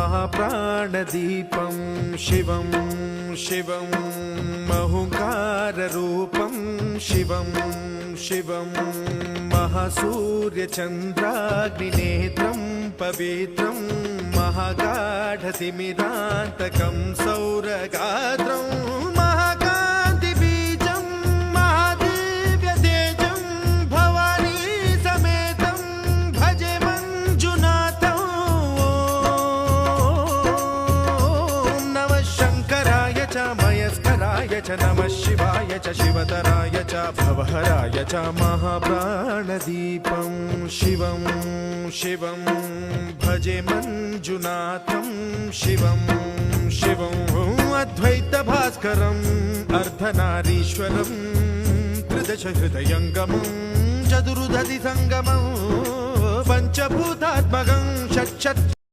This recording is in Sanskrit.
महाप्राणदीपं शिवं शिवं महुकाररूपं शिवं शिवं महासूर्यचन्द्राग्निनेत्रं पवित्रं महागाढतिमिरान्तकं सौरगात्रं महाकान्तिबीजं महादिव्यतेजं भवानी समेतं भजे मञ्जुनाथं। ॐ नमः शङ्कराय च मयस्कराय च नमः शिवाय च शिवतराय च भवहराय च महाप्राणदीपं शिवं शिवं भजे मञ्जुनाथं शिवं शिवं अद्वैतभास्करम् अर्धनारीश्वरं त्रिदशहृदयङ्गमं चतुर्दधिसङ्गमं पञ्चभूतात्मकं षट्